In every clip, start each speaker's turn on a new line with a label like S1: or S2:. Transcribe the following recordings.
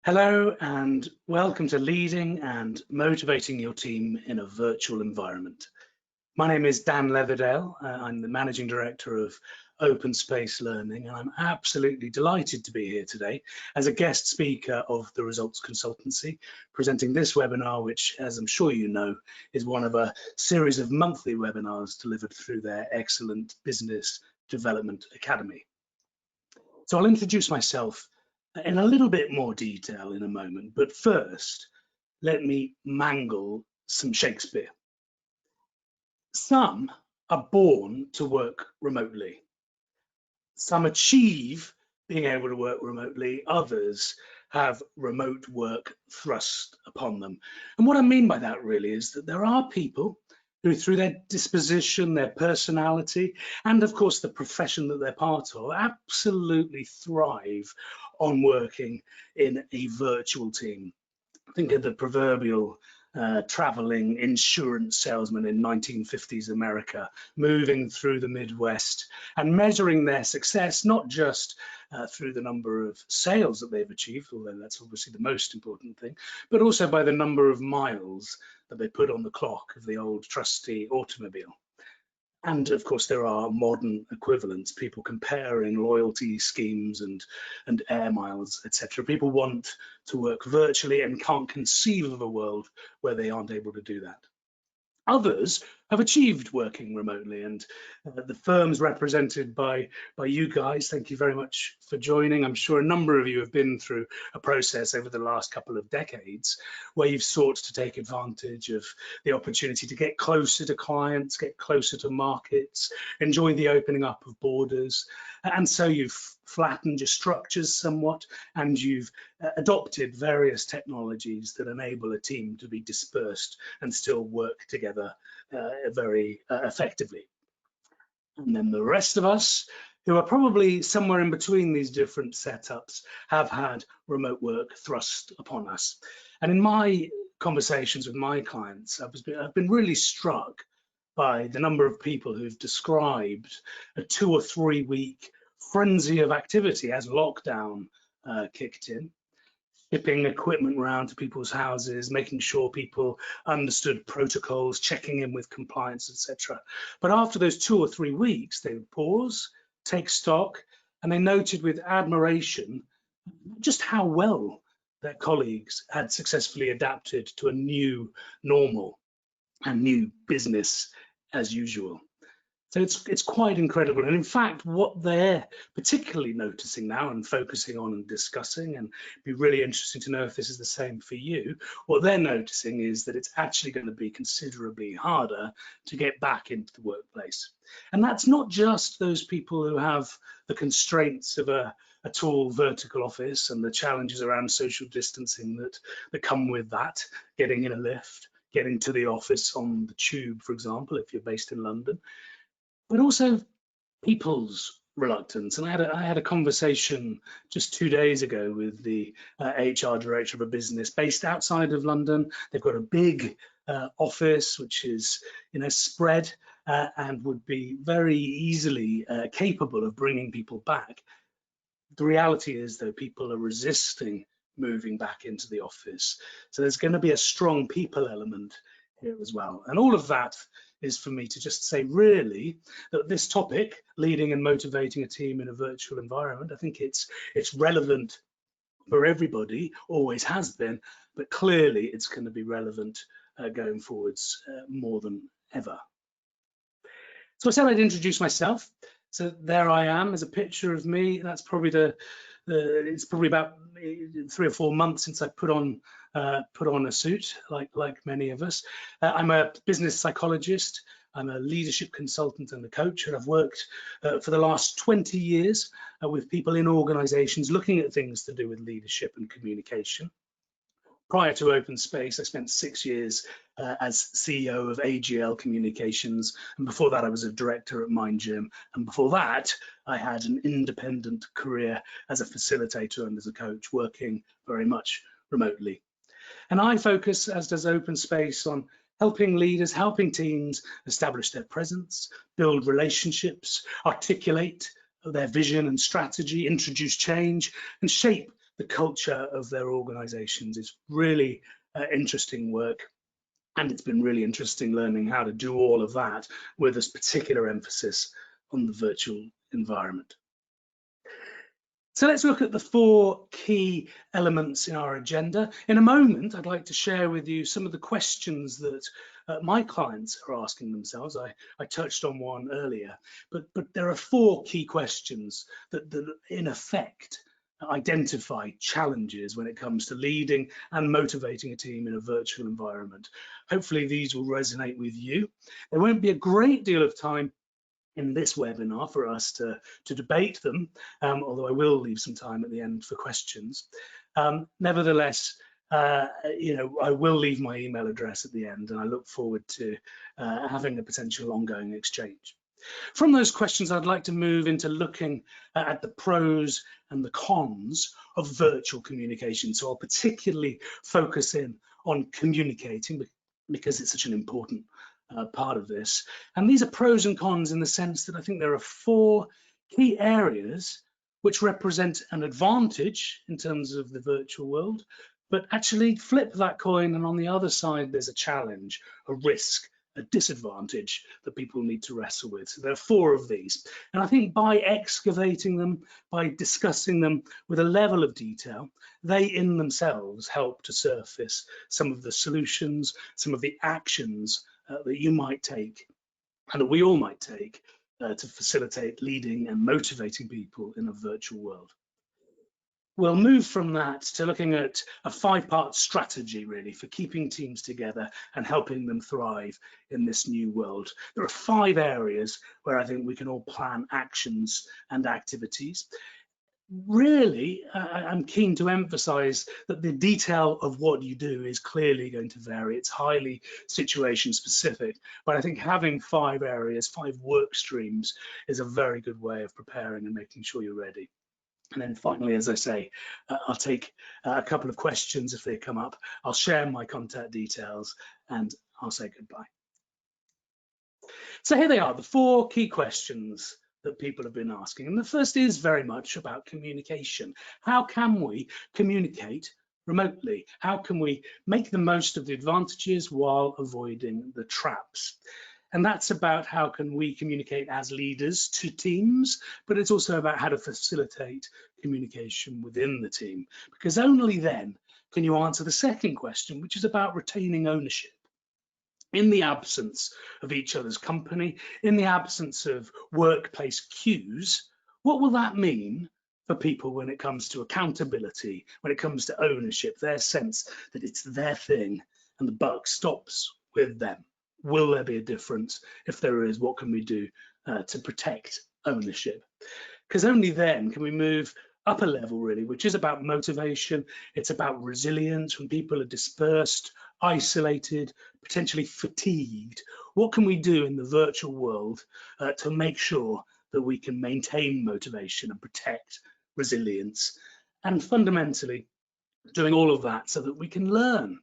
S1: Hello and welcome to Leading and Motivating Your Team in a Virtual Environment. My name is Dan Leatherdale. I'm the Managing Director of Open Space Learning, and I'm absolutely delighted to be here today as a guest speaker of the Results Consultancy, presenting this webinar, which, as I'm sure you know, is one of a series of monthly webinars delivered through their excellent Business Development Academy. So I'll introduce myself in a little bit more detail in a moment, but first, let me mangle some Shakespeare. Some are born to work remotely. Some achieve being able to work remotely. Others have remote work thrust upon them. And what I mean by that really is that there are people who, through their disposition, their personality, and of course the profession that they're part of, absolutely thrive on working in a virtual team. Think of the proverbial traveling insurance salesman in 1950s America, moving through the Midwest and measuring their success, not just through the number of sales that they've achieved, although that's obviously the most important thing, but also by the number of miles that they put on the clock of the old trusty automobile. And of course, there are modern equivalents, people comparing loyalty schemes and air miles, etc. People want to work virtually and can't conceive of a world where they aren't able to do that. Others have achieved working remotely, and the firms represented by you guys, thank you very much for joining. I'm sure a number of you have been through a process over the last couple of decades where you've sought to take advantage of the opportunity to get closer to clients, get closer to markets, enjoy the opening up of borders. And so you've flattened your structures somewhat, and you've adopted various technologies that enable a team to be dispersed and still work together very effectively. And then the rest of us, who are probably somewhere in between these different setups, have had remote work thrust upon us. And in my conversations with my clients, I've been really struck by the number of people who've described a 2 or 3 week frenzy of activity as lockdown kicked in, shipping equipment around to people's houses, making sure people understood protocols, checking in with compliance, etc. But after those 2 or 3 weeks, they would pause, take stock, and they noted with admiration just how well their colleagues had successfully adapted to a new normal and new business as usual. So it's quite incredible. And in fact, what they're particularly noticing now and focusing on and discussing, and it'd be really interesting to know if this is the same for you, what they're noticing is that it's actually going to be considerably harder to get back into the workplace. And that's not just those people who have the constraints of a tall vertical office and the challenges around social distancing that come with that, getting in a lift, getting to the office on the tube, for example, if you're based in London, but also people's reluctance. And I had a conversation just 2 days ago with the HR director of a business based outside of London. They've got a big office which is spread and would be very easily capable of bringing people back. The reality is, though, people are resisting moving back into the office. So there's going to be a strong people element here as well. And all of that is for me to just say really that this topic, leading and motivating a team in a virtual environment, I think it's relevant for everybody, always has been, but clearly it's going to be relevant going forwards more than ever. So I said I'd introduce myself. So there I am as a picture of me. That's probably it's probably about 3 or 4 months since I put on a suit, like many of us. I'm a business psychologist. I'm a leadership consultant and a coach, and I've worked for the last 20 years with people in organizations looking at things to do with leadership and communication. Prior to Open Space, I spent 6 years as CEO of AGL Communications, and before that I was a director at MindGym, and before that I had an independent career as a facilitator and as a coach, working very much remotely. And I focus, as does Open Space, on helping leaders, helping teams establish their presence, build relationships, articulate their vision and strategy, introduce change, and shape the culture of their organizations. It's really interesting work. And it's been really interesting learning how to do all of that with this particular emphasis on the virtual environment. So let's look at the 4 key elements in our agenda. In a moment, I'd like to share with you some of the questions that my clients are asking themselves. I touched on one earlier, but there are 4 key questions that in effect identify challenges when it comes to leading and motivating a team in a virtual environment. Hopefully these will resonate with you. There won't be a great deal of time in this webinar for us to debate them, although I will leave some time at the end for questions. Nevertheless, I will leave my email address at the end, and I look forward to having a potential ongoing exchange. From those questions, I'd like to move into looking at the pros and the cons of virtual communication. So I'll particularly focus in on communicating because it's such an important part of this. And these are pros and cons in the sense that I think there are 4 key areas which represent an advantage in terms of the virtual world, but actually flip that coin, and on the other side, there's a challenge, a risk, a disadvantage that people need to wrestle with. So there are 4 of these. And I think by excavating them, by discussing them with a level of detail, they in themselves help to surface some of the solutions, some of the actions that you might take and that we all might take to facilitate leading and motivating people in a virtual world. We'll move from that to looking at a 5-part strategy really for keeping teams together and helping them thrive in this new world. There are 5 areas where I think we can all plan actions and activities. Really, I'm keen to emphasize that the detail of what you do is clearly going to vary. It's highly situation specific, but I think having 5 areas, 5 work streams is a very good way of preparing and making sure you're ready. And then finally, as I say, I'll take a couple of questions if they come up. I'll share my contact details and I'll say goodbye. So here they are, the 4 key questions that people have been asking. And the first is very much about communication. How can we communicate remotely? How can we make the most of the advantages while avoiding the traps? And that's about how can we communicate as leaders to teams, but it's also about how to facilitate communication within the team, because only then can you answer the second question, which is about retaining ownership. In the absence of each other's company, in the absence of workplace cues, what will that mean for people when it comes to accountability, when it comes to ownership, their sense that it's their thing and the buck stops with them? Will there be a difference? If there is, what can we do to protect ownership? Because only then can we move up a level really, which is about motivation. It's about resilience when people are dispersed, isolated, potentially fatigued. What can we do in the virtual world to make sure that we can maintain motivation and protect resilience? And fundamentally, doing all of that so that we can learn.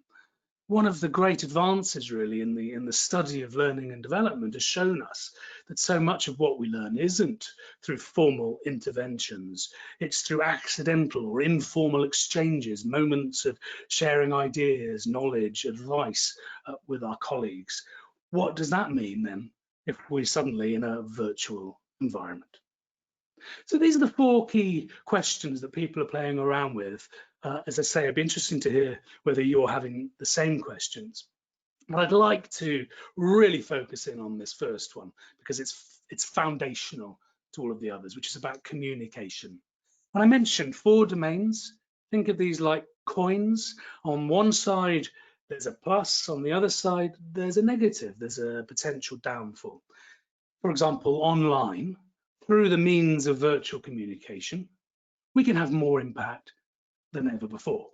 S1: One of the great advances really in the study of learning and development has shown us that so much of what we learn isn't through formal interventions. It's through accidental or informal exchanges, moments of sharing ideas, knowledge, advice with our colleagues. What does that mean then if we're suddenly in a virtual environment? So these are the 4 key questions that people are playing around with. As I say, it'd be interesting to hear whether you're having the same questions. But I'd like to really focus in on this first one because it's foundational to all of the others, which is about communication. And I mentioned 4 domains. Think of these like coins. On one side, there's a plus. On the other side, there's a negative. There's a potential downfall. For example, online, through the means of virtual communication, we can have more impact than ever before.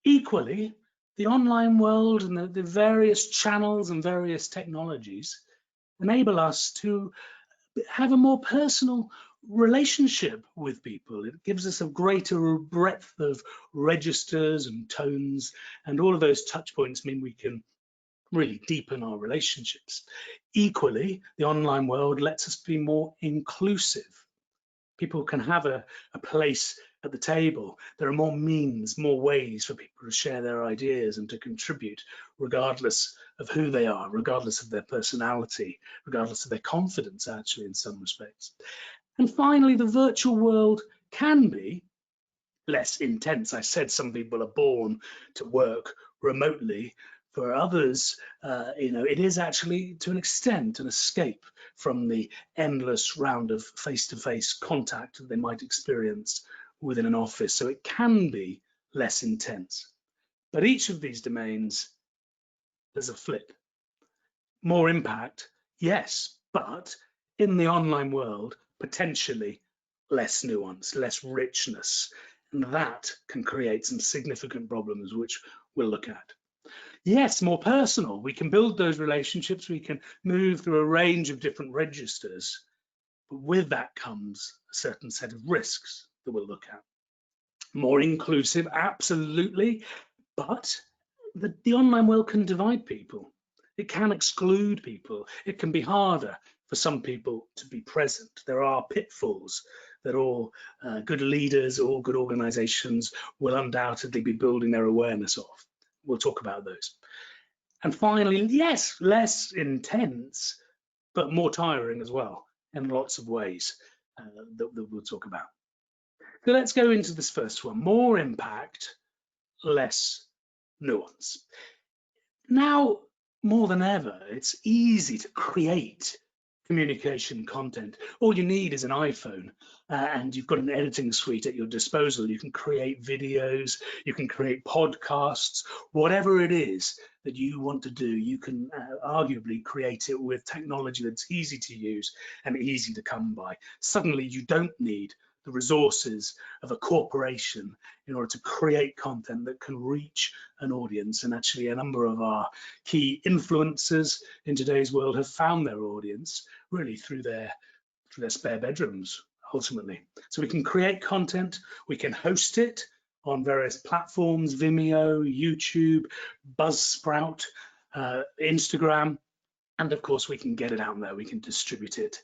S1: Equally, the online world and the various channels and various technologies enable us to have a more personal relationship with people. It gives us a greater breadth of registers and tones, and all of those touch points mean we can really deepen our relationships. Equally, the online world lets us be more inclusive. people can have a place at the table. There are more means, more ways for people to share their ideas and to contribute, regardless of who they are, regardless of their personality, regardless of their confidence, actually, in some respects. And finally, the virtual world can be less intense. I said some people are born to work remotely. For others, it is actually, to an extent, an escape from the endless round of face-to-face contact that they might experience within an office. So it can be less intense. But each of these domains, there's a flip. More impact, yes, but in the online world, potentially less nuance, less richness, and that can create some significant problems, which we'll look at. Yes, more personal. We can build those relationships. We can move through a range of different registers, but with that comes a certain set of risks that we'll look at. More inclusive, absolutely, but the online world can divide people. It can exclude people. It can be harder for some people to be present. There are pitfalls that all good leaders, all good organizations will undoubtedly be building their awareness of. We'll talk about those. And finally, yes, less intense, but more tiring as well in lots of ways that we'll talk about. So let's go into this first one. More impact, less nuance. Now, more than ever, it's easy to create communication content. All you need is an iPhone and you've got an editing suite at your disposal. You can create videos, you can create podcasts, whatever it is that you want to do, you can arguably create it with technology that's easy to use and easy to come by. Suddenly you don't need the resources of a corporation in order to create content that can reach an audience. And actually a number of our key influencers in today's world have found their audience really through their spare bedrooms, ultimately. So we can create content, we can host it on various platforms, Vimeo, YouTube, Buzzsprout, Instagram, and of course we can get it out there, we can distribute it.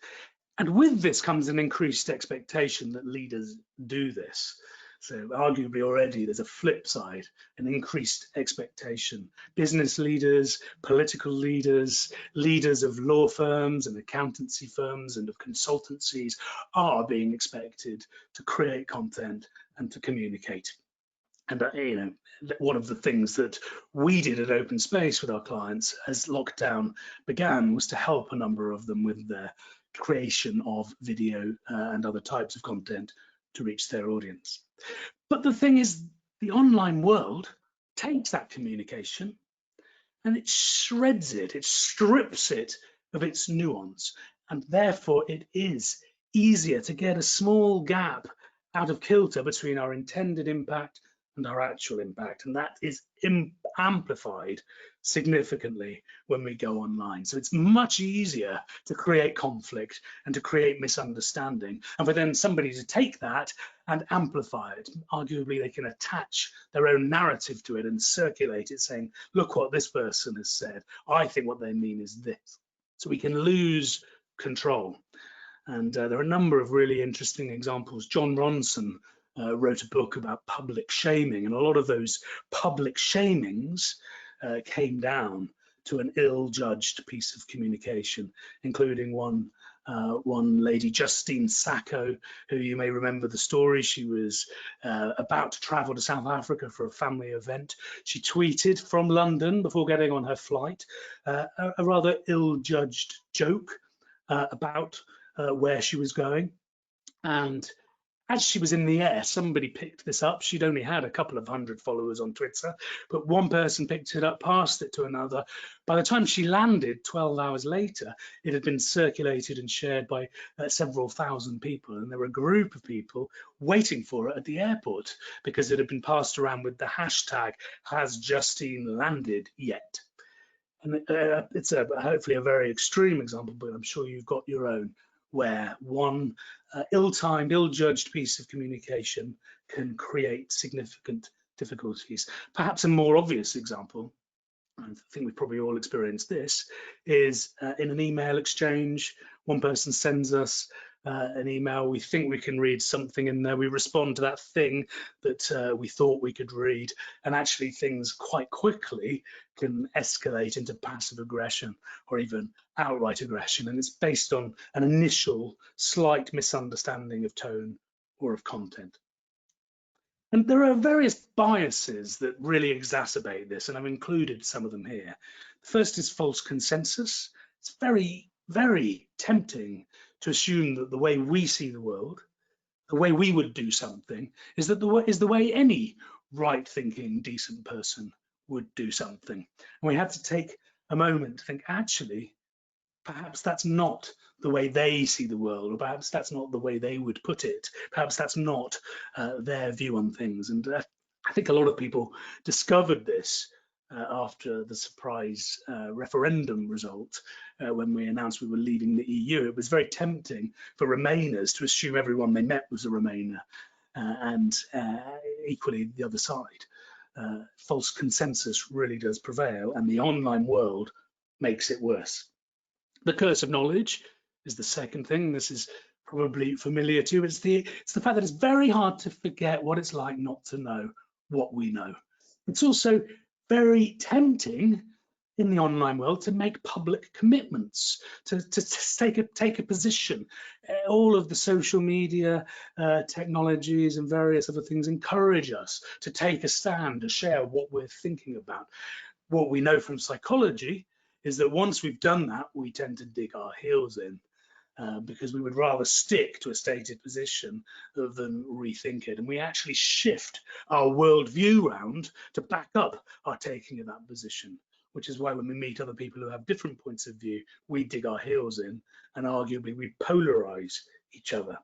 S1: And with this comes an increased expectation that leaders do this. So arguably already there's a flip side, an increased expectation. Business leaders, political leaders, leaders of law firms and accountancy firms and of consultancies are being expected to create content and to communicate. And one of the things that we did at Open Space with our clients as lockdown began was to help a number of them with their creation of video and other types of content to reach their audience. But the thing is, the online world takes that communication and it shreds it, it strips it of its nuance, and therefore it is easier to get a small gap out of kilter between our intended impact and our actual impact, and that is amplified significantly when we go online. So it's much easier to create conflict and to create misunderstanding, and for then somebody to take that and amplify it. Arguably they can attach their own narrative to it and circulate it, saying, look what this person has said, I think what they mean is this. So we can lose control. And there are a number of really interesting examples. Jon Ronson wrote a book about public shaming, and a lot of those public shamings came down to an ill-judged piece of communication, including one lady, Justine Sacco, who you may remember the story. She was about to travel to South Africa for a family event. She tweeted from London before getting on her flight a rather ill-judged joke about where she was going. And as she was in the air, somebody picked this up. She'd only had a couple of hundred followers on Twitter, but one person picked it up, passed it to another. By the time she landed 12 hours later, it had been circulated and shared by several thousand people. And there were a group of people waiting for it at the airport because it had been passed around with the hashtag, has Justine landed yet? And it's hopefully a very extreme example, but I'm sure you've got your own, where one ill-timed, ill-judged piece of communication can create significant difficulties. Perhaps a more obvious example, I think we've probably all experienced this, is in an email exchange, one person sends us an email, we think we can read something in there, we respond to that thing that we thought we could read, and actually things quite quickly can escalate into passive aggression or even outright aggression, and it's based on an initial slight misunderstanding of tone or of content. And there are various biases that really exacerbate this, and I've included some of them here. The first is false consensus. It's very, very tempting to assume that the way we see the world, the way we would do something, is the way any right-thinking, decent person would do something. And we have to take a moment to think, actually, perhaps that's not the way they see the world, or perhaps that's not the way they would put it. Perhaps that's not their view on things. And I think a lot of people discovered this after the surprise referendum result when we announced we were leaving the EU. It was very tempting for Remainers to assume everyone they met was a Remainer, and equally the other side. False consensus really does prevail, and the online world makes it worse. The curse of knowledge is the second thing. This is probably familiar to you. It's the fact that it's very hard to forget what it's like not to know what we know. It's also very tempting in the online world to make public commitments, to take a position. All of the social media technologies and various other things encourage us to take a stand, to share what we're thinking about. What we know from psychology is that once we've done that, we tend to dig our heels in because we would rather stick to a stated position than rethink it. And we actually shift our worldview round to back up our taking of that position, which is why when we meet other people who have different points of view, we dig our heels in and arguably we polarize each other.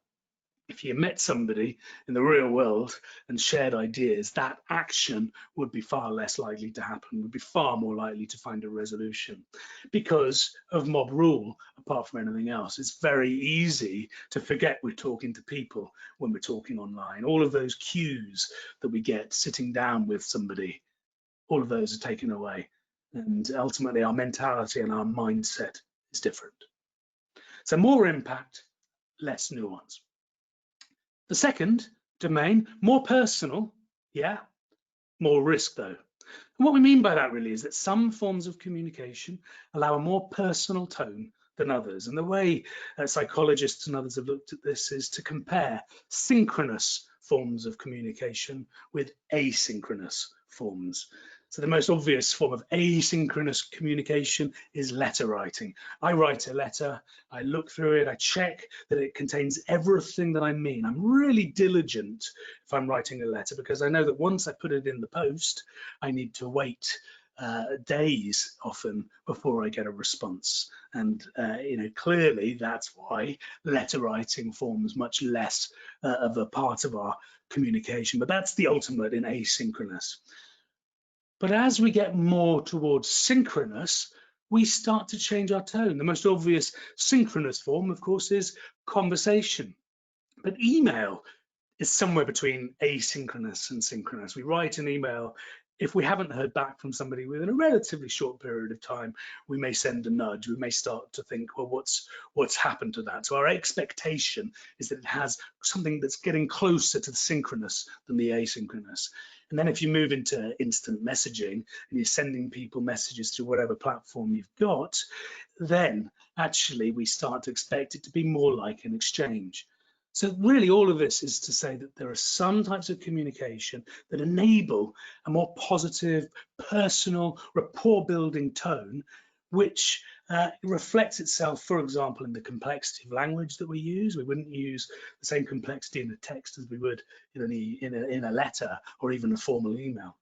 S1: If you met somebody in the real world and shared ideas, that action would be far less likely to happen, would be far more likely to find a resolution because of mob rule, apart from anything else. It's very easy to forget we're talking to people when we're talking online. All of those cues that we get sitting down with somebody, all of those are taken away. And ultimately our mentality and our mindset is different. So more impact, less nuance. The second domain, more personal, yeah, more risk though. And what we mean by that really is that some forms of communication allow a more personal tone than others. And the way psychologists and others have looked at this is to compare synchronous forms of communication with asynchronous forms. So the most obvious form of asynchronous communication is letter writing. I write a letter, I look through it, I check that it contains everything that I mean. I'm really diligent if I'm writing a letter because I know that once I put it in the post, I need to wait days often before I get a response. And clearly that's why letter writing forms much less of a part of our communication, but that's the ultimate in asynchronous. But as we get more towards synchronous, we start to change our tone. The most obvious synchronous form, of course, is conversation. But email is somewhere between asynchronous and synchronous. We write an email. If we haven't heard back from somebody within a relatively short period of time, we may send a nudge. We may start to think, well, what's happened to that? So our expectation is that it has something that's getting closer to the synchronous than the asynchronous. And then if you move into instant messaging and you're sending people messages through whatever platform you've got, then actually we start to expect it to be more like an exchange. So really all of this is to say that there are some types of communication that enable a more positive, personal, rapport building tone, which reflects itself, for example, in the complexity of language that we use. We wouldn't use the same complexity in a text as we would in a letter or even a formal email.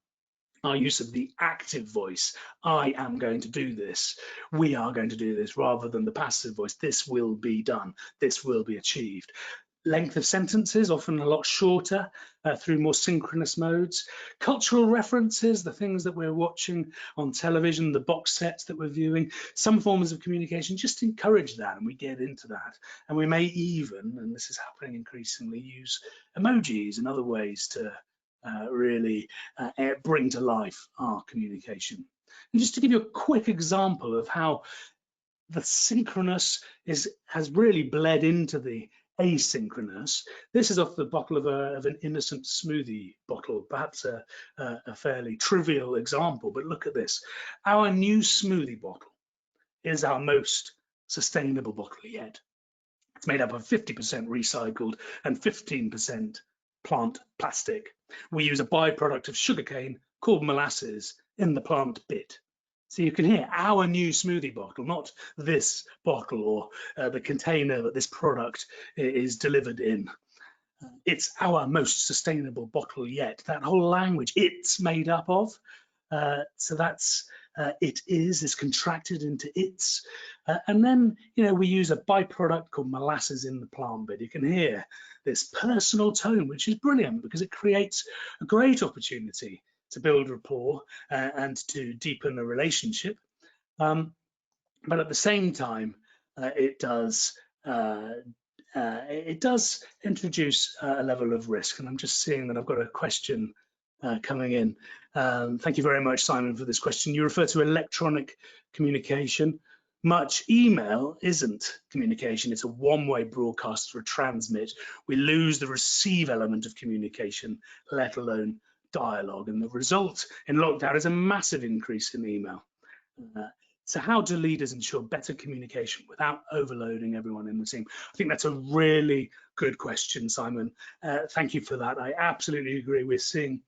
S1: Our use of the active voice, I am going to do this, we are going to do this, rather than the passive voice, this will be done, this will be achieved. Length of sentences, often a lot shorter through more synchronous modes. Cultural references, the things that we're watching on television, the box sets that we're viewing, some forms of communication just encourage that, and we get into that. And we may even, and this is happening increasingly, use emojis and other ways to really bring to life our communication. And just to give you a quick example of how the synchronous has really bled into the asynchronous. This is off the bottle of an innocent smoothie bottle, perhaps a fairly trivial example, but look at this. Our new smoothie bottle is our most sustainable bottle yet. It's made up of 50% recycled and 15% plant plastic. We use a byproduct of sugarcane called molasses in the plant bit. So you can hear our new smoothie bottle, not this bottle or the container that this product is delivered in. It's our most sustainable bottle yet. That whole language, it's made up of. So that's it is contracted into its. And then, we use a byproduct called molasses in the plant bit. You can hear this personal tone, which is brilliant because it creates a great opportunity to build rapport and to deepen a relationship. But at the same time, it does introduce a level of risk. And I'm just seeing that I've got a question coming in. Thank you very much, Simon, for this question. You refer to electronic communication. Much email isn't communication. It's a one-way broadcast or a transmit. We lose the receive element of communication, let alone dialogue. And the result in lockdown is a massive increase in email. So how do leaders ensure better communication without overloading everyone in the team? I think that's a really good question, Simon. Thank you for that. I absolutely agree. We're seeing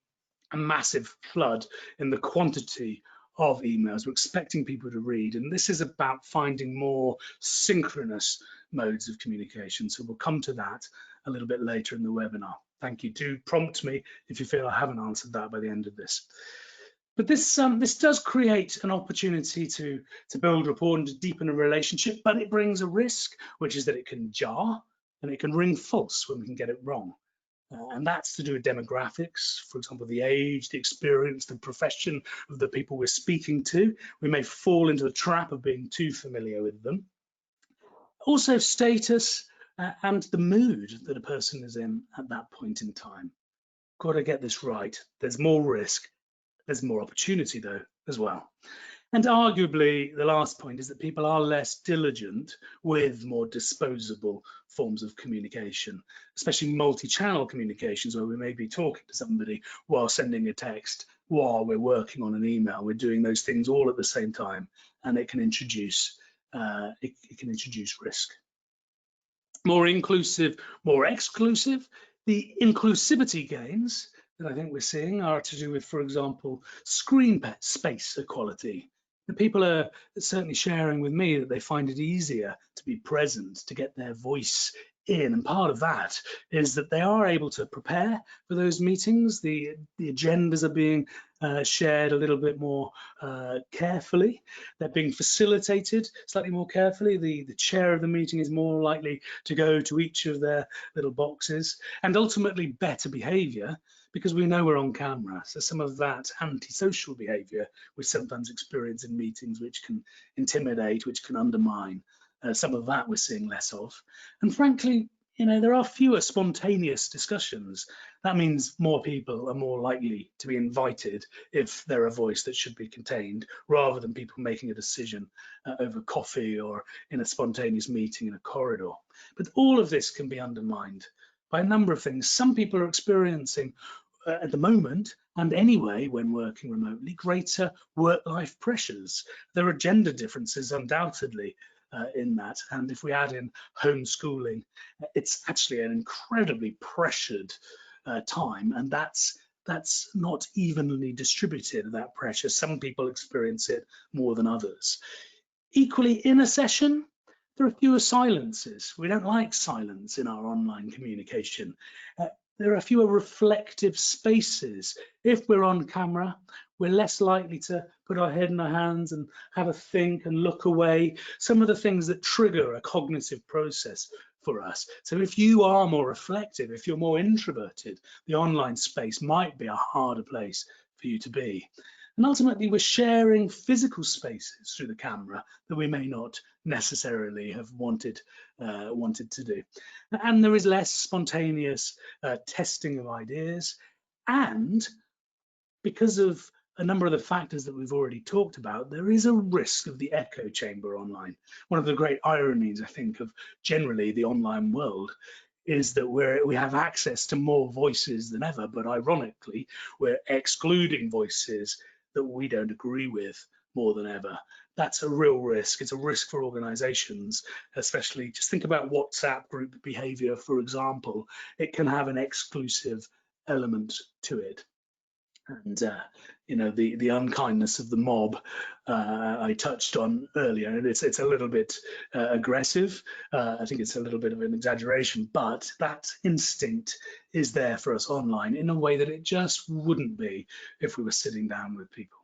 S1: a massive flood in the quantity of emails. We're expecting people to read, and this is about finding more synchronous modes of communication. So we'll come to that a little bit later in the webinar. Thank you. Do prompt me if you feel I haven't answered that by the end of this. But this does create an opportunity to build rapport and to deepen a relationship, but it brings a risk, which is that it can jar and it can ring false when we can get it wrong. And that's to do with demographics, for example, the age, the experience, the profession of the people we're speaking to. We may fall into the trap of being too familiar with them. Also status and the mood that a person is in at that point in time. Got to get this right. There's more risk. There's more opportunity though as well. And arguably the last point is that people are less diligent with more disposable forms of communication, especially multi-channel communications where we may be talking to somebody while sending a text, while we're working on an email. We're doing those things all at the same time, and it can introduce risk. More inclusive, more exclusive. The inclusivity gains that I think we're seeing are to do with, for example, screen space equality. The people are certainly sharing with me that they find it easier to be present, to get their voice in, and part of that is that they are able to prepare for those meetings. The agendas are being shared a little bit more carefully. They're being facilitated slightly more carefully. The chair of the meeting is more likely to go to each of their little boxes, and ultimately better behavior because we know we're on camera. So some of that antisocial behavior we sometimes experience in meetings, which can intimidate, which can undermine, some of that we're seeing less of. And frankly, there are fewer spontaneous discussions. That means more people are more likely to be invited if they're a voice that should be contained, rather than people making a decision over coffee or in a spontaneous meeting in a corridor. But all of this can be undermined by a number of things. Some people are experiencing at the moment, and anyway, when working remotely, greater work-life pressures. There are gender differences undoubtedly in that, and if we add in homeschooling, it's actually an incredibly pressured time, and that's not evenly distributed, that pressure. Some people experience it more than others. Equally, in a session, there are fewer silences. We don't like silence in our online communication. There are fewer reflective spaces. If we're on camera, we're less likely to put our head in our hands and have a think and look away. Some of the things that trigger a cognitive process for us. So if you are more reflective, if you're more introverted, the online space might be a harder place for you to be. And ultimately, we're sharing physical spaces through the camera that we may not necessarily have wanted to do. And there is less spontaneous testing of ideas. And because of a number of the factors that we've already talked about, there is a risk of the echo chamber online. One of the great ironies, I think, of generally the online world is that we have access to more voices than ever, but ironically, we're excluding voices that we don't agree with more than ever. That's a real risk. It's a risk for organizations, especially just think about WhatsApp group behavior, for example. It can have an exclusive element to it. And you know, the unkindness of the mob I touched on earlier, and it's a little bit aggressive. I think it's a little bit of an exaggeration, but that instinct is there for us online in a way that it just wouldn't be if we were sitting down with people.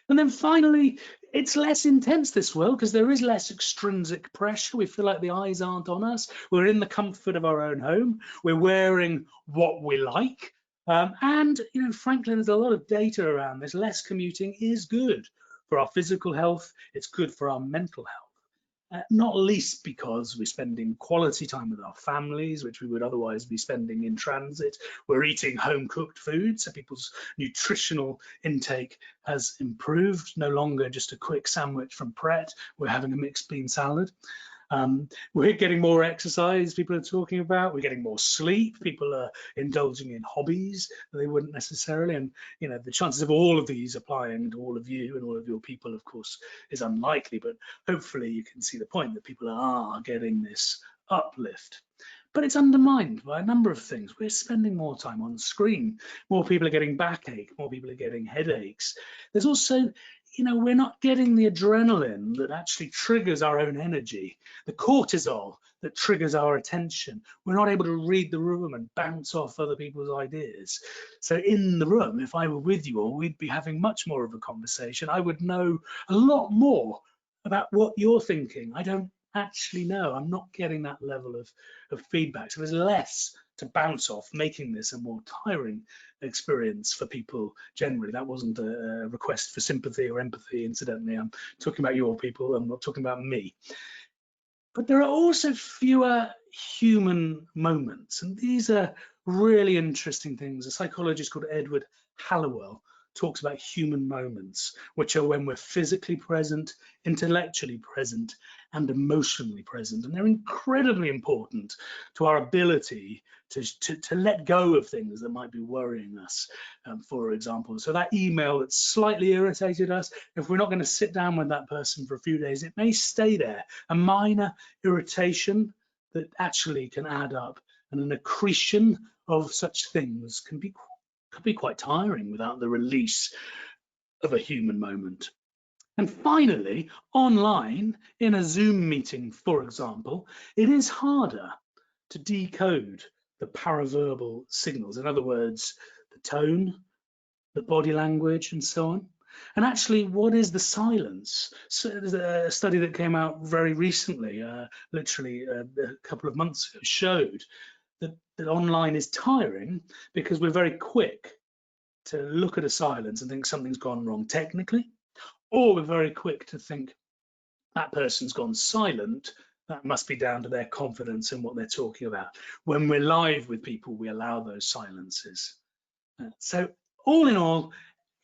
S1: And then finally, it's less intense, this world, because there is less extrinsic pressure. We feel like the eyes aren't on us. We're in the comfort of our own home. We're wearing what we like. And, you know, frankly, there's a lot of data around this. Less commuting is good for our physical health. It's good for our mental health. Not least because we're spending quality time with our families, which we would otherwise be spending in transit. We're eating home-cooked food, so people's nutritional intake has improved. No longer just a quick sandwich from Pret, we're having a mixed bean salad. We're getting more exercise, people are talking about. We're getting more sleep. People are indulging in hobbies that they wouldn't necessarily. And, you know, the chances of all of these applying to all of you and all of your people, of course, is unlikely. But hopefully you can see the point that people are getting this uplift. But it's undermined by a number of things. We're spending more time on screen. More people are getting backache. More people are getting headaches. There's also, you know, we're not getting the adrenaline that actually triggers our own energy, the cortisol that triggers our attention. We're not able to read the room and bounce off other people's ideas. So in the room, if I were with you all, we'd be having much more of a conversation. I would know a lot more about what you're thinking. I don't actually know. I'm not getting that level of feedback. So there's less to bounce off, making this a more tiring experience for people generally. That wasn't a request for sympathy or empathy, incidentally. I'm talking about your people, I'm not talking about me. But there are also fewer human moments, and these are really interesting things. A psychologist called Edward Hallowell talks about human moments, which are when we're physically present, intellectually present, and emotionally present. And they're incredibly important to our ability to let go of things that might be worrying us, for example. So that email that slightly irritated us, if we're not going to sit down with that person for a few days, it may stay there. A minor irritation that actually can add up, and an accretion of such things can be quite tiring without the release of a human moment. And finally, online, in a Zoom meeting, for example, it is harder to decode the paraverbal signals. In other words, the tone, the body language, and so on. And actually, what is the silence? So there's a study that came out very recently, literally a couple of months ago, showed that online is tiring because we're very quick to look at a silence and think something's gone wrong technically, or we're very quick to think that person's gone silent, that must be down to their confidence in what they're talking about. When we're live with people, we allow those silences. So all in all,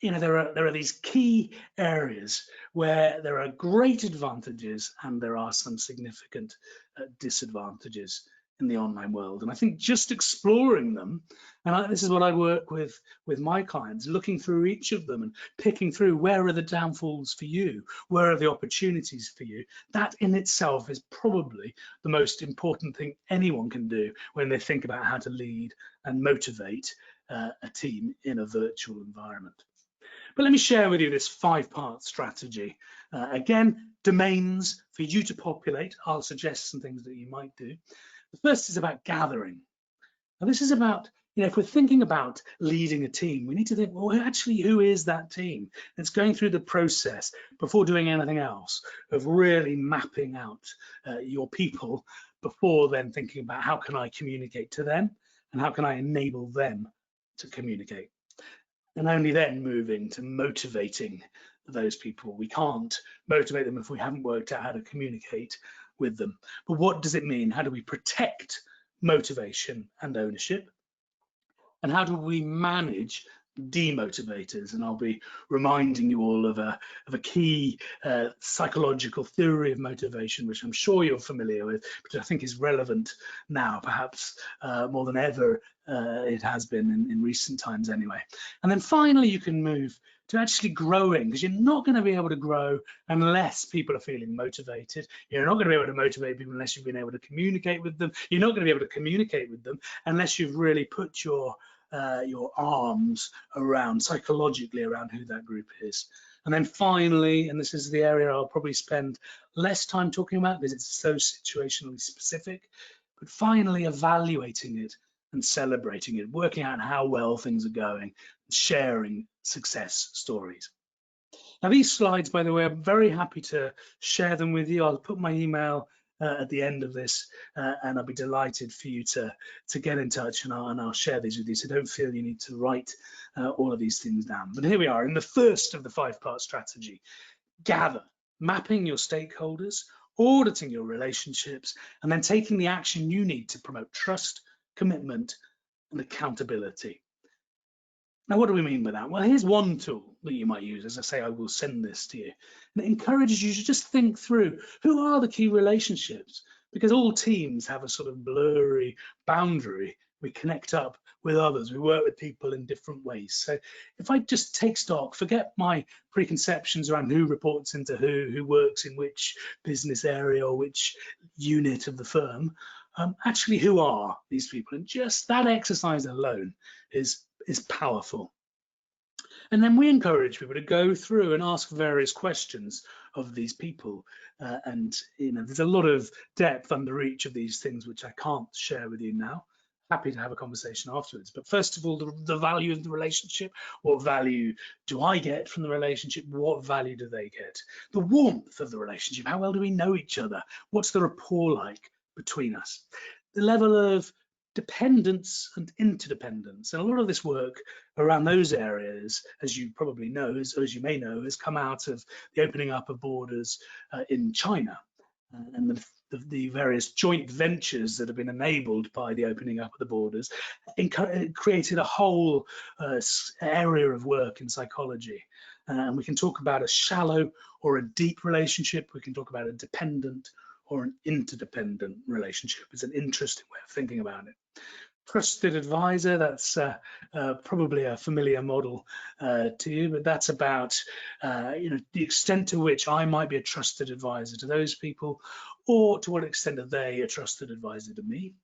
S1: you know, there are these key areas where there are great advantages and there are some significant disadvantages in the online world. And I think just exploring them, and this is what I work with my clients, looking through each of them and picking through where are the downfalls for you, where are the opportunities for you. That in itself is probably the most important thing anyone can do when they think about how to lead and motivate a team in a virtual environment. But let me share with you this 5-part strategy. Again, domains for you to populate. I'll suggest some things that you might do. The first is about gathering. Now this is about, you know, if we're thinking about leading a team, we need to think, well, actually, who is that team? It's going through the process before doing anything else of really mapping out your people before then thinking about how can I communicate to them and how can I enable them to communicate. And only then moving to motivating those people. We can't motivate them if we haven't worked out how to communicate with them. But what does it mean? How do we protect motivation and ownership? And how do we manage demotivators, and I'll be reminding you all of a key psychological theory of motivation, which I'm sure you're familiar with, but I think is relevant now, perhaps more than ever it has been in recent times anyway. And then finally, you can move to actually growing, because you're not going to be able to grow unless people are feeling motivated. You're not going to be able to motivate people unless you've been able to communicate with them. You're not going to be able to communicate with them unless you've really put your arms around, psychologically around who that group is. And then finally, and this is the area I'll probably spend less time talking about because it's so situationally specific, but finally evaluating it and celebrating it, working out how well things are going, sharing success stories. Now, these slides, by the way, I'm very happy to share them with you. I'll put my email at the end of this, and I'll be delighted for you to get in touch, and I'll share these with you. So don't feel you need to write all of these things down. But here we are in the first of the 5-part strategy: gather, mapping your stakeholders, auditing your relationships, and then taking the action you need to promote trust, commitment, and accountability. Now, what do we mean by that? Well, here's one tool that you might use. As I say, I will send this to you. And it encourages you to just think through, who are the key relationships? Because all teams have a sort of blurry boundary. We connect up with others. We work with people in different ways. So if I just take stock, forget my preconceptions around who reports into who works in which business area or which unit of the firm, actually, who are these people? And just that exercise alone is powerful. And then we encourage people to go through and ask various questions of these people. And there's a lot of depth under each of these things, which I can't share with you now. Happy to have a conversation afterwards. But first of all, the value of the relationship. What value do I get from the relationship? What value do they get? The warmth of the relationship. How well do we know each other? What's the rapport like between us? The level of dependence and interdependence, and a lot of this work around those areas, as you probably know, as you may know, has come out of the opening up of borders in China and the various joint ventures that have been enabled by the opening up of the borders. It created a whole area of work in psychology, and we can talk about a shallow or a deep relationship. We can talk about a dependent or an interdependent relationship. It's an interesting way of thinking about it. Trusted advisor, that's probably a familiar model to you, but that's about the extent to which I might be a trusted advisor to those people, or to what extent are they a trusted advisor to me.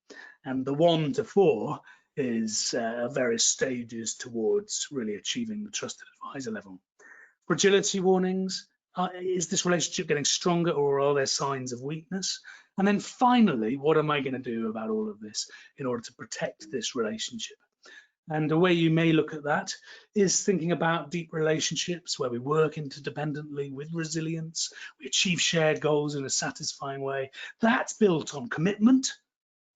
S1: And the 1 to 4 is various stages towards really achieving the trusted advisor level. Fragility warnings. Is this relationship getting stronger, or are there signs of weakness? And then finally, what am I going to do about all of this in order to protect this relationship? And a way you may look at that is thinking about deep relationships where we work interdependently with resilience, we achieve shared goals in a satisfying way. That's built on commitment.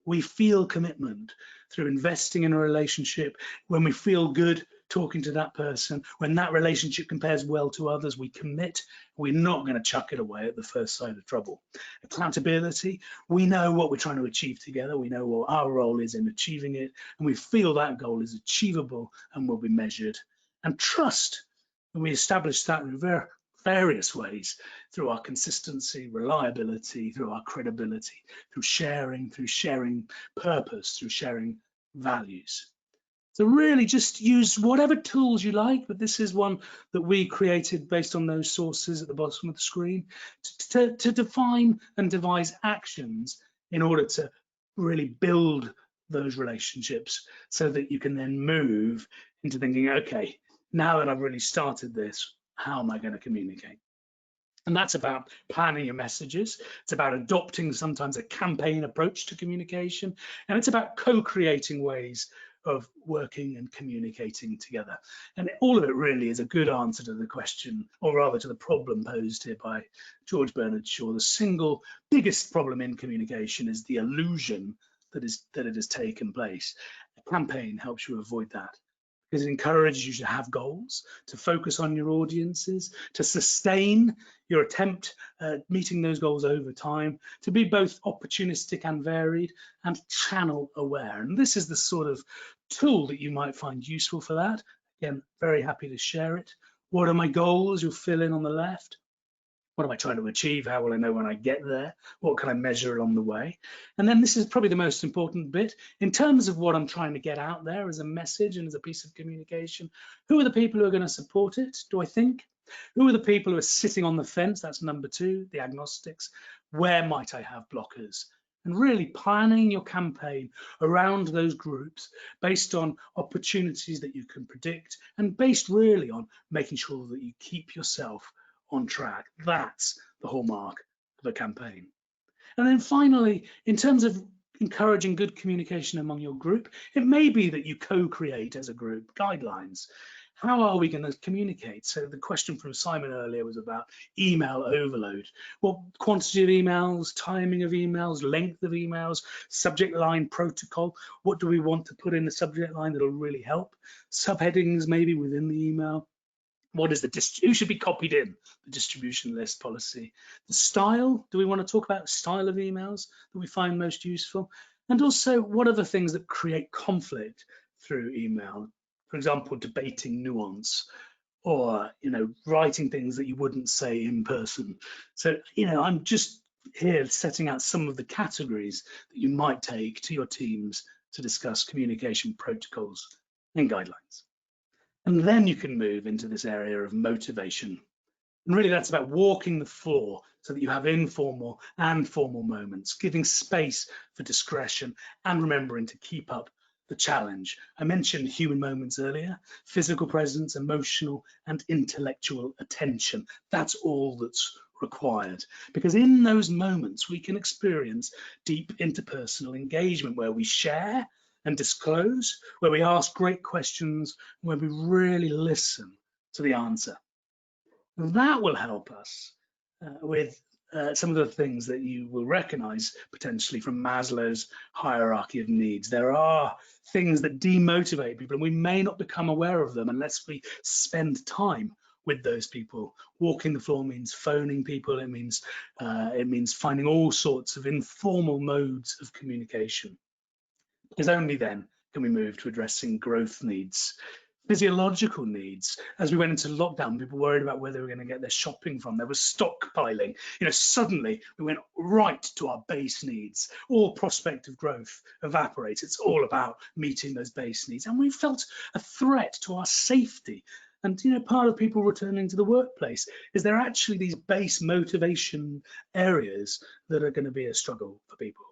S1: We feel commitment through investing in a relationship. When we feel good talking to that person, when that relationship compares well to others, we commit. We're not going to chuck it away at the first sign of trouble. Accountability, we know what we're trying to achieve together. We know what our role is in achieving it, and we feel that goal is achievable and will be measured. And trust, and we establish that in various ways, through our consistency, reliability, through our credibility, through sharing purpose, through sharing values. So really just use whatever tools you like, but this is one that we created based on those sources at the bottom of the screen to define and devise actions in order to really build those relationships so that you can then move into thinking, okay, now that I've really started this, how am I going to communicate? And that's about planning your messages. It's about adopting sometimes a campaign approach to communication. And it's about co-creating ways of working and communicating together. And all of it really is a good answer to the question, or rather to the problem posed here by George Bernard Shaw. The single biggest problem in communication is the illusion that it has taken place. A campaign helps you avoid that, because it encourages you to have goals, to focus on your audiences, to sustain your attempt at meeting those goals over time, to be both opportunistic and varied, and channel aware. And this is the sort of tool that you might find useful for that. Again, very happy to share it. What are my goals? You'll fill in on the left. What am I trying to achieve? How will I know when I get there? What can I measure along the way? And then this is probably the most important bit. In terms of what I'm trying to get out there as a message and as a piece of communication, who are the people who are going to support it, do I think? Who are the people who are sitting on the fence? That's number two, the agnostics. Where might I have blockers? And really planning your campaign around those groups based on opportunities that you can predict and based really on making sure that you keep yourself on track. That's the hallmark of a campaign. And then finally, in terms of encouraging good communication among your group, it may be that you co-create as a group guidelines. How are we going to communicate? So the question from Simon earlier was about email overload. Well, quantity of emails, timing of emails, length of emails, subject line protocol. What do we want to put in the subject line that'll really help? Subheadings maybe within the email. What is who should be copied in the distribution list policy? The style, do we want to talk about style of emails that we find most useful? And also, what are the things that create conflict through email? For example, debating nuance, or writing things that you wouldn't say in person. So I'm just here setting out some of the categories that you might take to your teams to discuss communication protocols and guidelines. And then you can move into this area of motivation. And really that's about walking the floor so that you have informal and formal moments, giving space for discretion and remembering to keep up the challenge. I mentioned human moments earlier, physical presence, emotional and intellectual attention. That's all that's required, because in those moments we can experience deep interpersonal engagement where we share and disclose, where we ask great questions, where we really listen to the answer. That will help us with some of the things that you will recognize potentially from Maslow's hierarchy of needs. There are things that demotivate people, and we may not become aware of them unless we spend time with those people. Walking the floor means phoning people. It means finding all sorts of informal modes of communication, because only then can we move to addressing growth needs. Physiological needs. As we went into lockdown, people were worried about where they were going to get their shopping from. There was stockpiling. Suddenly we went right to our base needs. All prospect of growth evaporates. It's all about meeting those base needs. And we felt a threat to our safety. And part of people returning to the workplace is there actually these base motivation areas that are going to be a struggle for people.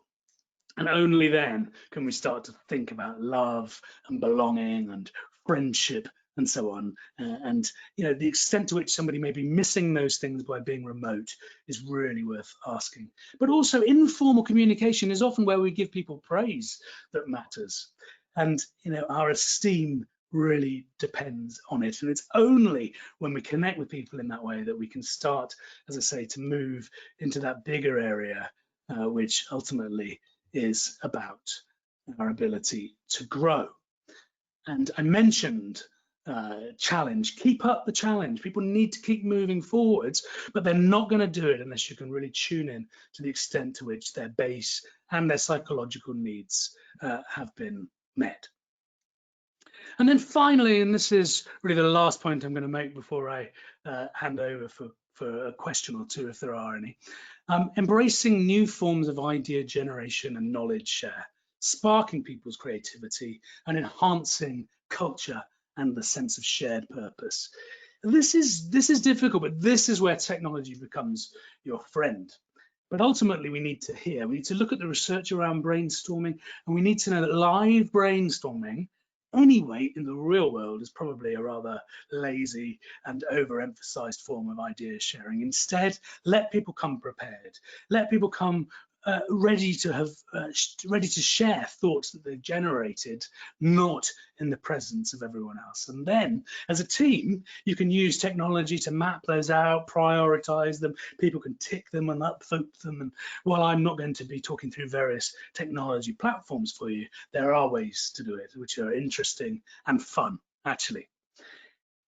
S1: And only then can we start to think about love and belonging and friendship and so on. And the extent to which somebody may be missing those things by being remote is really worth asking. But also informal communication is often where we give people praise that matters. And our esteem really depends on it. And it's only when we connect with people in that way that we can start, as I say, to move into that bigger area, which ultimately is about our ability to grow. And I mentioned challenge. Keep up the challenge. People need to keep moving forwards, but they're not going to do it unless you can really tune in to the extent to which their base and their psychological needs have been met. And then finally, and this is really the last point I'm going to make before I hand over for a question or two, if there are any. Embracing new forms of idea generation and knowledge share, sparking people's creativity and enhancing culture and the sense of shared purpose. This is difficult, but this is where technology becomes your friend. But ultimately, we need to look at the research around brainstorming, and we need to know that live brainstorming anyway in the real world is probably a rather lazy and overemphasized form of idea sharing. Instead, let people come prepared. Let people come ready to share thoughts that they've generated, not in the presence of everyone else. And then, as a team, you can use technology to map those out, prioritize them. People can tick them and upvote them. And while I'm not going to be talking through various technology platforms for you, there are ways to do it which are interesting and fun, actually.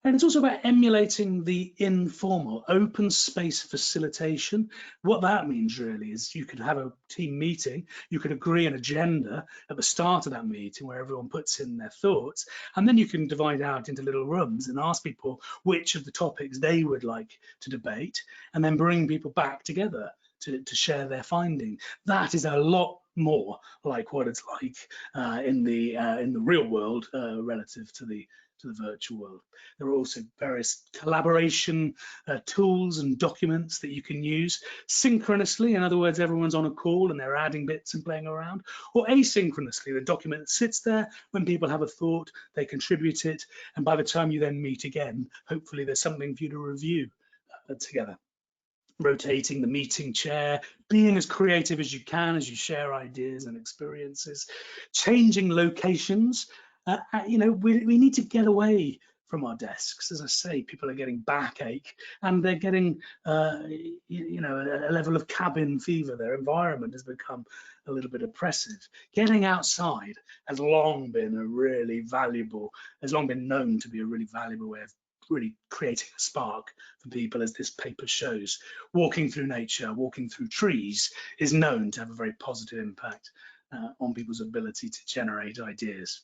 S1: And it's also about emulating the informal open space facilitation. What that means really is you could have a team meeting, you could agree an agenda at the start of that meeting where everyone puts in their thoughts, and then you can divide out into little rooms and ask people which of the topics they would like to debate, and then bring people back together to share their finding. That is a lot more like what it's like in the real world relative to the virtual world. There are also various collaboration tools and documents that you can use synchronously. In other words, everyone's on a call and they're adding bits and playing around, or asynchronously, the document that sits there when people have a thought, they contribute it, and by the time you then meet again, hopefully there's something for you to review together. Rotating the meeting chair, being as creative as you can as you share ideas and experiences, changing locations. You know, we need to get away from our desks. As I say, people are getting backache and they're getting, you know, a level of cabin fever. Their environment has become a little bit oppressive. Getting outside has long been a really valuable, has long been known to be a really valuable way of really creating a spark for people, as this paper shows. Walking through nature, walking through trees is known to have a very positive impact on people's ability to generate ideas.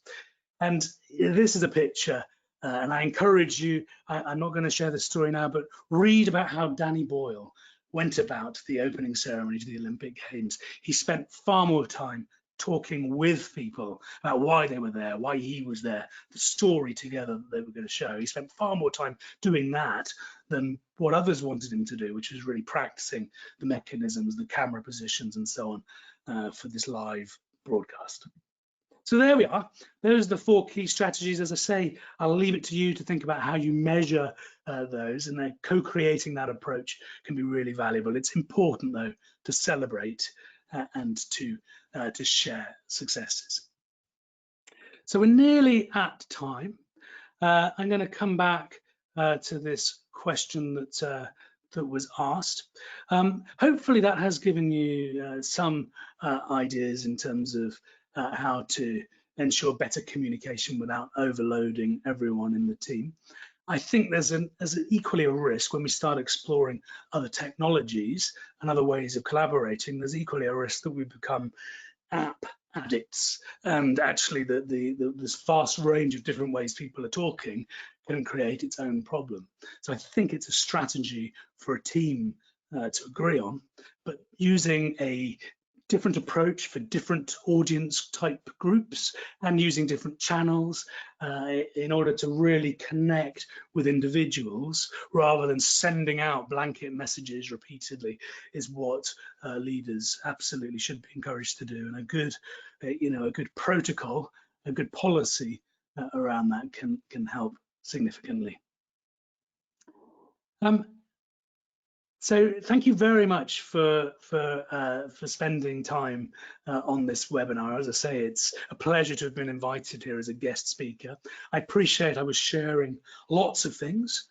S1: And this is a picture, and I encourage you, I'm not going to share the story now, but read about how Danny Boyle went about the opening ceremony to the Olympic Games. He spent far more time talking with people about why they were there, why he was there, the story together that they were going to show. He spent far more time doing that than what others wanted him to do, which was really practicing the mechanisms, the camera positions and so on for this live broadcast. So there we are. Those are the 4 key strategies. As I say, I'll leave it to you to think about how you measure those, and then co-creating that approach can be really valuable. It's important though to celebrate and to share successes. So we're nearly at time. I'm going to come back to this question that was asked. Hopefully that has given you some ideas in terms of how to ensure better communication without overloading everyone in the team. I think there's equally a risk when we start exploring other technologies and other ways of collaborating. There's equally a risk that we become app addicts, and actually this vast range of different ways people are talking can create its own problem. So I think it's a strategy for a team to agree on, but using a different approach for different audience type groups and using different channels in order to really connect with individuals rather than sending out blanket messages repeatedly is what leaders absolutely should be encouraged to do. And a good, you know, a good protocol, a good policy around that can help significantly. So thank you very much for spending time on this webinar. As I say, it's a pleasure to have been invited here as a guest speaker. I appreciate I was sharing lots of things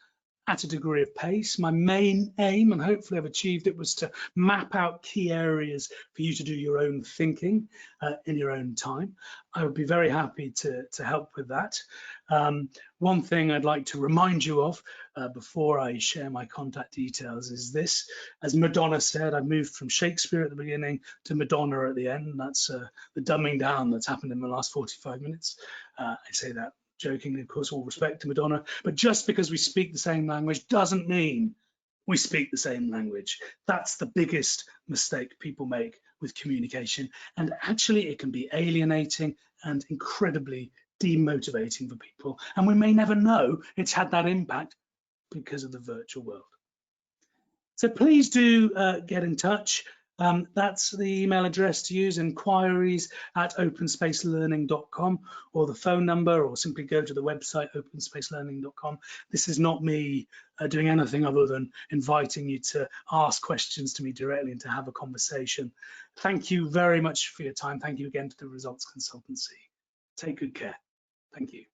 S1: at a degree of pace. My main aim, and hopefully I've achieved it, was to map out key areas for you to do your own thinking in your own time. I would be very happy to help with that. One thing I'd like to remind you of before I share my contact details is this. As Madonna said, I moved from Shakespeare at the beginning to Madonna at the end. That's the dumbing down that's happened in the last 45 minutes. I say that jokingly, of course, all respect to Madonna, but just because we speak the same language doesn't mean we speak the same language. That's the biggest mistake people make with communication. And actually it can be alienating and incredibly demotivating for people. And we may never know it's had that impact because of the virtual world. So please do get in touch. That's the email address to use, inquiries@openspacelearning.com, or the phone number, or simply go to the website openspacelearning.com. This is not me doing anything other than inviting you to ask questions to me directly and to have a conversation. Thank you very much for your time. Thank you again to the Results Consultancy. Take good care. Thank you.